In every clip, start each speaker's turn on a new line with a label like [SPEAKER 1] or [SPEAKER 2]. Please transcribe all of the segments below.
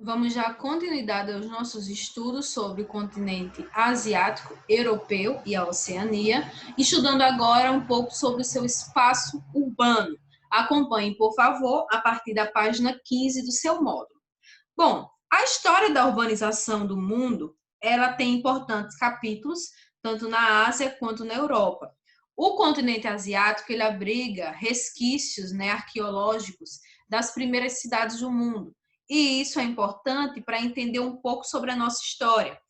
[SPEAKER 1] Vamos dar continuidade aos nossos estudos sobre o continente asiático, europeu e a Oceania, estudando agora um pouco sobre o seu espaço urbano. Acompanhe, por favor, a partir da página 15 do seu módulo. Bom, a história da urbanização do mundo, ela tem importantes capítulos, tanto na Ásia quanto na Europa. O continente asiático, ele abriga resquícios, arqueológicos das primeiras cidades do mundo. E isso é importante para entender um pouco sobre a nossa história.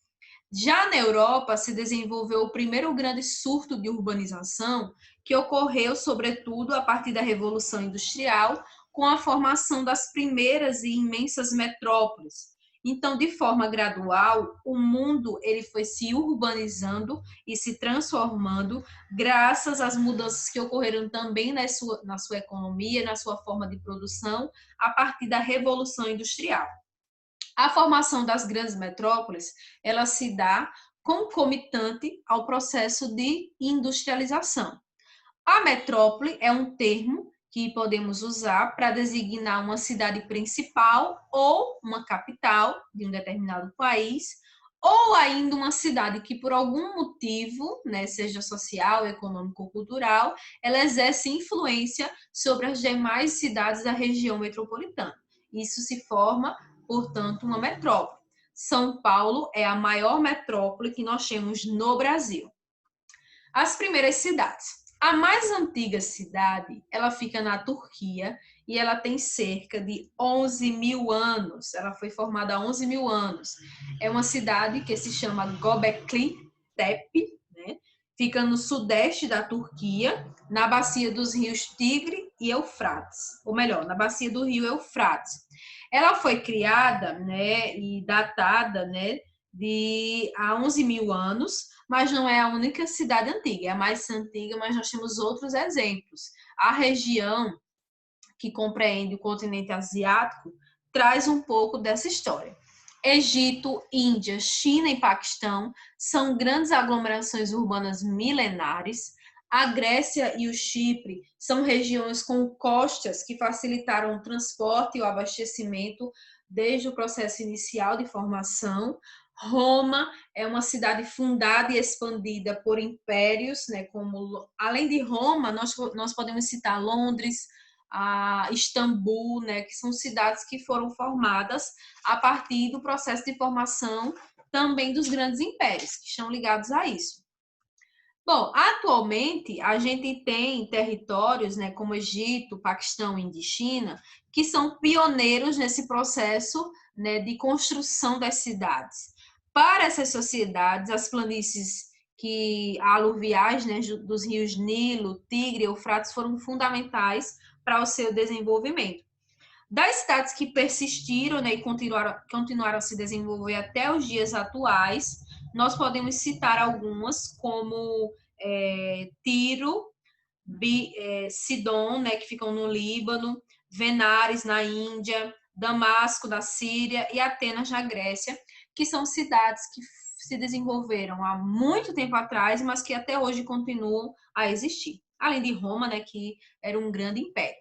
[SPEAKER 1] Já na Europa, se desenvolveu o primeiro grande surto de urbanização, que ocorreu, sobretudo, a partir da Revolução Industrial, com a formação das primeiras e imensas metrópoles. Então, de forma gradual, o mundo ele foi se urbanizando e se transformando graças às mudanças que ocorreram também na sua economia, na sua forma de produção, a partir da Revolução Industrial. A formação das grandes metrópoles, ela se dá concomitante ao processo de industrialização. A metrópole é um termo que podemos usar para designar uma cidade principal ou uma capital de um determinado país, ou ainda uma cidade que por algum motivo, seja social, econômico ou cultural, ela exerce influência sobre as demais cidades da região metropolitana. Isso se forma, portanto, uma metrópole. São Paulo é a maior metrópole que nós temos no Brasil. As primeiras cidades. A mais antiga cidade, ela fica na Turquia e ela tem cerca de 11 mil anos. Ela foi formada há 11 mil anos. É uma cidade que se chama Göbekli Tepe, né? Fica no sudeste da Turquia, na bacia dos rios Tigre e Eufrates. Ou melhor, na bacia do rio Eufrates. Ela foi criada, e datada, de há 11 mil anos, mas não é a única cidade antiga, é a mais antiga, mas nós temos outros exemplos. A região que compreende o continente asiático traz um pouco dessa história. Egito, Índia, China e Paquistão são grandes aglomerações urbanas milenares. A Grécia e o Chipre são regiões com costas que facilitaram o transporte e o abastecimento desde o processo inicial de formação. Roma é uma cidade fundada e expandida por impérios, como além de Roma, nós podemos citar Londres, a Istambul, que são cidades que foram formadas a partir do processo de formação também dos grandes impérios, que estão ligados a isso. Bom, atualmente a gente tem territórios, como Egito, Paquistão, Índia e China, que são pioneiros nesse processo, de construção das cidades. Para essas sociedades, as planícies aluviais, dos rios Nilo, Tigre e Eufrates foram fundamentais para o seu desenvolvimento. Das cidades que persistiram, e continuaram a se desenvolver até os dias atuais, nós podemos citar algumas, como Tiro, Sidom, que ficam no Líbano, Venares, na Índia, Damasco, na Síria, e Atenas, na Grécia, que são cidades que se desenvolveram há muito tempo atrás, mas que até hoje continuam a existir. Além de Roma, que era um grande império.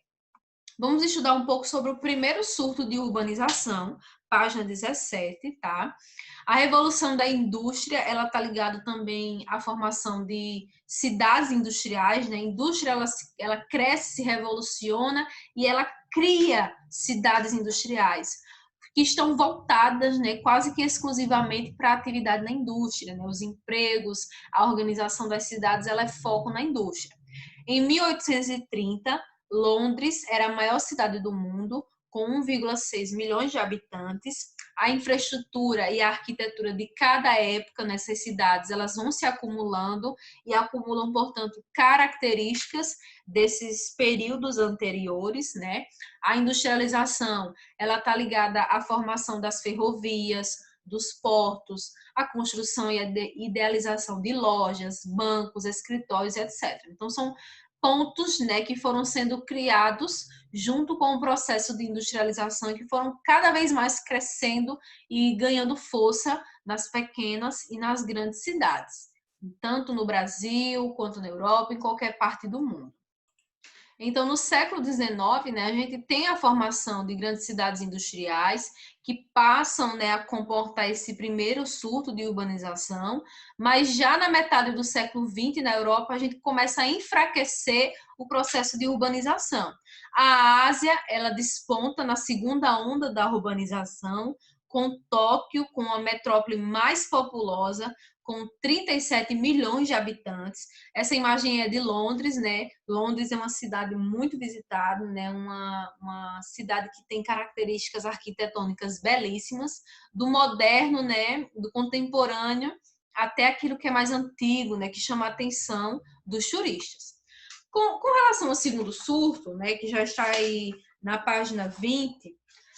[SPEAKER 1] Vamos estudar um pouco sobre o primeiro surto de urbanização, página 17, tá? A revolução da indústria, ela está ligada também à formação de cidades industriais, né? A indústria, ela cresce, se revoluciona e ela cria cidades industriais que estão voltadas, quase que exclusivamente para a atividade na indústria, Os empregos, a organização das cidades, ela é foco na indústria. Em 1830, Londres era a maior cidade do mundo, com 1,6 milhões de habitantes. A infraestrutura e a arquitetura de cada época nessas cidades, elas vão se acumulando e acumulam, portanto, características desses períodos anteriores, A industrialização, ela está ligada à formação das ferrovias, dos portos, a construção e a idealização de lojas, bancos, escritórios, etc. Então, são pontos, que foram sendo criados junto com o processo de industrialização e que foram cada vez mais crescendo e ganhando força nas pequenas e nas grandes cidades, tanto no Brasil quanto na Europa, em qualquer parte do mundo. Então, no século XIX, né, a gente tem a formação de grandes cidades industriais que passam, né, a comportar esse primeiro surto de urbanização, mas já na metade do século XX, na Europa, a gente começa a enfraquecer o processo de urbanização. A Ásia, ela desponta na segunda onda da urbanização, com Tóquio, com a metrópole mais populosa, com 37 milhões de habitantes. Essa imagem é de Londres, né? Londres é uma cidade muito visitada, né? Uma cidade que tem características arquitetônicas belíssimas, do moderno, né? Do contemporâneo, até aquilo que é mais antigo, né? Que chama a atenção dos turistas. Com relação ao segundo surto, né? Que já está aí na página 20,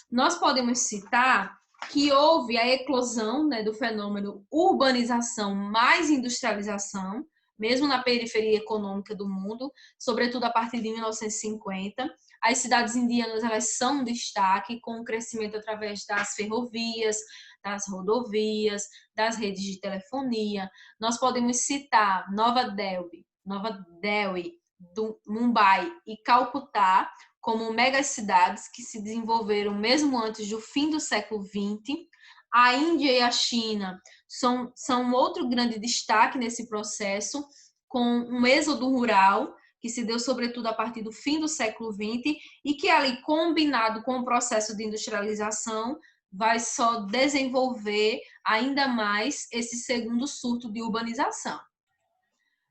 [SPEAKER 1] nós podemos citar que houve a eclosão, né, do fenômeno urbanização mais industrialização, mesmo na periferia econômica do mundo, sobretudo a partir de 1950. As cidades indianas, elas são um destaque, com o crescimento através das ferrovias, das rodovias, das redes de telefonia. Nós podemos citar Nova Delhi, do Mumbai e Calcutá, como megacidades que se desenvolveram mesmo antes do fim do século XX. A Índia e a China são outro grande destaque nesse processo, com um êxodo rural que se deu sobretudo a partir do fim do século XX e que ali, combinado com o processo de industrialização, vai só desenvolver ainda mais esse segundo surto de urbanização.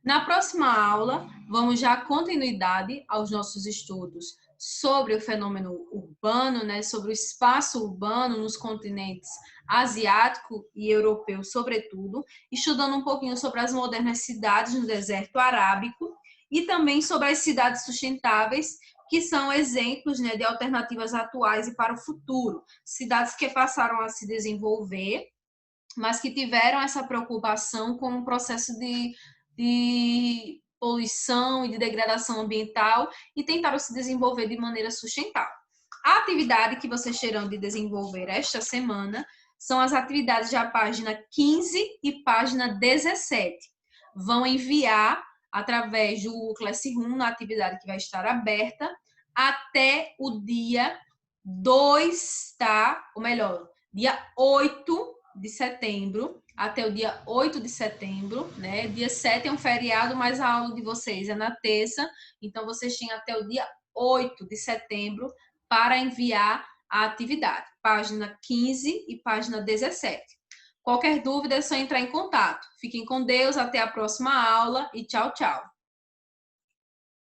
[SPEAKER 1] Na próxima aula, vamos dar continuidade aos nossos estudos sobre o fenômeno urbano, né, sobre o espaço urbano nos continentes asiático e europeu, sobretudo, estudando um pouquinho sobre as modernas cidades no deserto arábico e também sobre as cidades sustentáveis, que são exemplos, né, de alternativas atuais e para o futuro. Cidades que passaram a se desenvolver, mas que tiveram essa preocupação com o processo de poluição e de degradação ambiental e tentaram se desenvolver de maneira sustentável. A atividade que vocês terão de desenvolver esta semana são as atividades da página 15 e página 17. Vão enviar através do Classroom, na atividade que vai estar aberta, até o dia 2, tá? Ou melhor, dia 8 de setembro, até o dia 8 de setembro, né? Dia 7 é um feriado, mas a aula de vocês é na terça, então vocês têm até o dia 8 de setembro para enviar a atividade, página 15 e página 17. Qualquer dúvida é só entrar em contato. Fiquem com Deus, até a próxima aula e tchau, tchau.